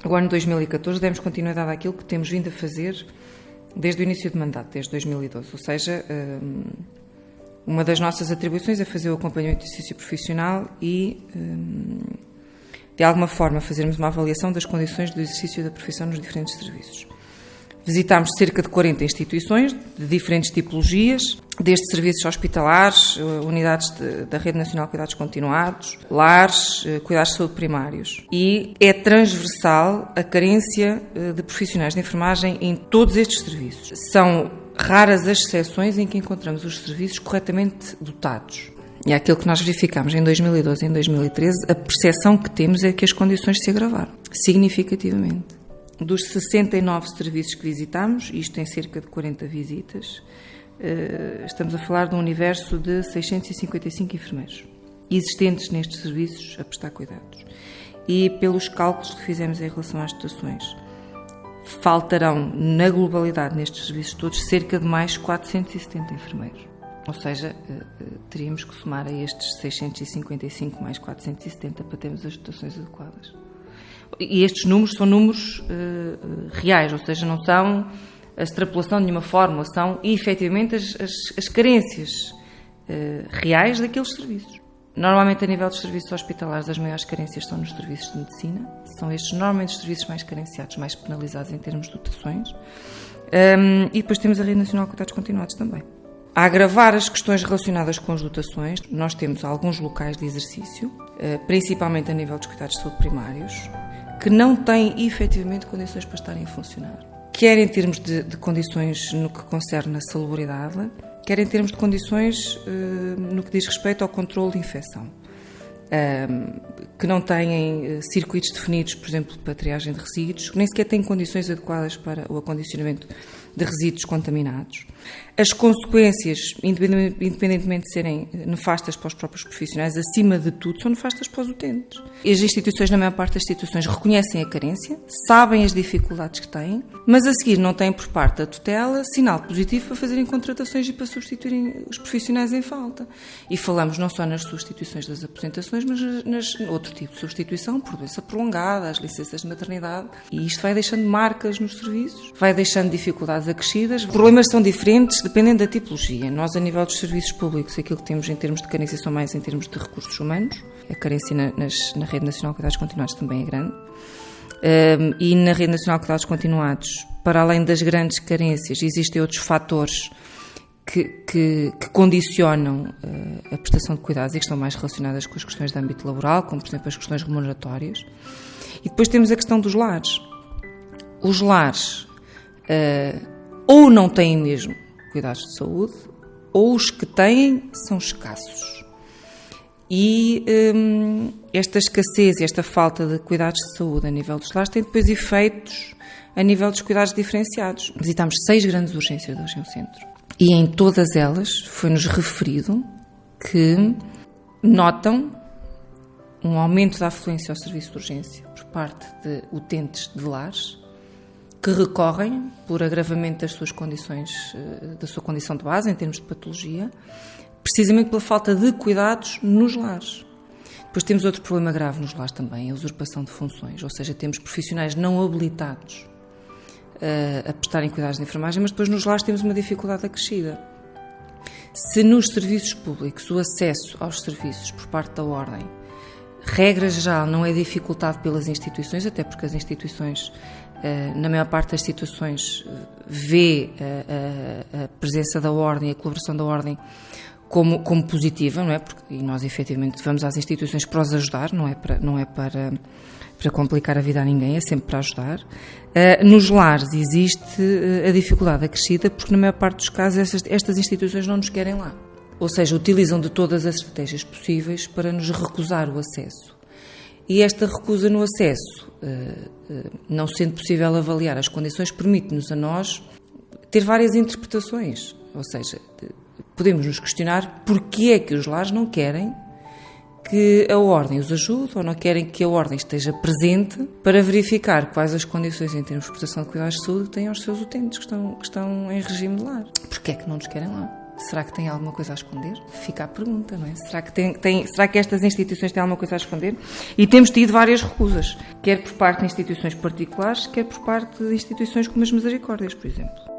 o ano 2014 demos continuidade àquilo que temos vindo a fazer desde o início do mandato, desde 2012, ou seja, uma das nossas atribuições é fazer o acompanhamento do exercício profissional e, de alguma forma, fazermos uma avaliação das condições do exercício da profissão nos diferentes serviços. Visitámos cerca de 40 instituições de diferentes tipologias, desde serviços hospitalares, unidades da Rede Nacional de Cuidados Continuados, lares, cuidados de saúde primários. E é transversal a carência de profissionais de enfermagem em todos estes serviços. São raras as exceções em que encontramos os serviços corretamente dotados. E é aquilo que nós verificámos em 2012 e em 2013, a percepção que temos é que as condições se agravaram significativamente. Dos 69 serviços que visitámos, isto em cerca de 40 visitas, estamos a falar de um universo de 655 enfermeiros existentes nestes serviços a prestar cuidados. E pelos cálculos que fizemos em relação às dotações, faltarão na globalidade nestes serviços todos cerca de mais 470 enfermeiros. Ou seja, teríamos que somar a estes 655 mais 470 para termos as dotações adequadas. E estes números são números reais, ou seja, não são a extrapolação de nenhuma fórmula, são efetivamente as carências reais daqueles serviços. Normalmente, a nível dos serviços hospitalares, as maiores carências são nos serviços de medicina, são estes normalmente os serviços mais carenciados, mais penalizados em termos de dotações, e depois temos a Rede Nacional de Cuidados Continuados também. A agravar as questões relacionadas com as dotações, nós temos alguns locais de exercício, principalmente a nível dos cuidados de saúde primários, que não têm efetivamente condições para estarem a funcionar. Quer em termos de condições no que concerne a salubridade, quer em termos de condições no que diz respeito ao controle de infecção. Que não têm circuitos definidos, por exemplo, para triagem de resíduos, que nem sequer têm condições adequadas para o acondicionamento de resíduos contaminados. As consequências, independentemente de serem nefastas para os próprios profissionais, acima de tudo, são nefastas para os utentes. As instituições, na maior parte das instituições, reconhecem a carência, sabem as dificuldades que têm, mas a seguir não têm por parte da tutela sinal positivo para fazerem contratações e para substituírem os profissionais em falta. E falamos não só nas substituições das aposentações, mas nas outro tipo de substituição, por doença prolongada, as licenças de maternidade. E isto vai deixando marcas nos serviços, vai deixando dificuldades acrescidas. Os problemas são diferentes dependendo da tipologia. Nós, a nível dos serviços públicos, aquilo que temos em termos de carência são mais em termos de recursos humanos. A carência na Rede Nacional de Cuidados Continuados também é grande. E na Rede Nacional de Cuidados Continuados, para além das grandes carências, existem outros fatores que condicionam a prestação de cuidados e que estão mais relacionadas com as questões de âmbito laboral, como, por exemplo, as questões remuneratórias. E depois temos a questão dos lares. Os lares ou não têm mesmo cuidados de saúde, ou os que têm são escassos. E esta escassez e esta falta de cuidados de saúde a nível dos lares tem depois efeitos a nível dos cuidados diferenciados. Visitámos 6 grandes urgências da região centro. E em todas elas foi-nos referido que notam um aumento da afluência ao serviço de urgência por parte de utentes de lares que recorrem por agravamento das suas condições, da sua condição de base em termos de patologia, precisamente pela falta de cuidados nos lares. Depois temos outro problema grave nos lares também, a usurpação de funções, ou seja, temos profissionais não habilitados a prestarem cuidados de enfermagem, mas depois nos lares temos uma dificuldade acrescida. Se nos serviços públicos o acesso aos serviços por parte da Ordem, regra geral, não é dificultado pelas instituições, até porque as instituições, na maior parte das situações, vê a presença da Ordem, a colaboração da Ordem como positiva, não é? E nós efetivamente vamos às instituições para os ajudar, não é para complicar a vida a ninguém, é sempre para ajudar. Nos lares existe a dificuldade acrescida porque na maior parte dos casos estas instituições não nos querem lá. Ou seja, utilizam de todas as estratégias possíveis para nos recusar o acesso. E esta recusa no acesso, não sendo possível avaliar as condições, permite-nos a nós ter várias interpretações. Ou seja, podemos nos questionar porque é que os lares não querem que a Ordem os ajude ou não querem que a Ordem esteja presente para verificar quais as condições em termos de prestação de cuidados de saúde que têm aos seus utentes que estão em regime de lar. Porque é que não nos querem lá? Será que tem alguma coisa a esconder? Fica a pergunta, não é? Será que estas instituições têm alguma coisa a esconder? E temos tido várias recusas, quer por parte de instituições particulares, quer por parte de instituições como as Misericórdias, por exemplo.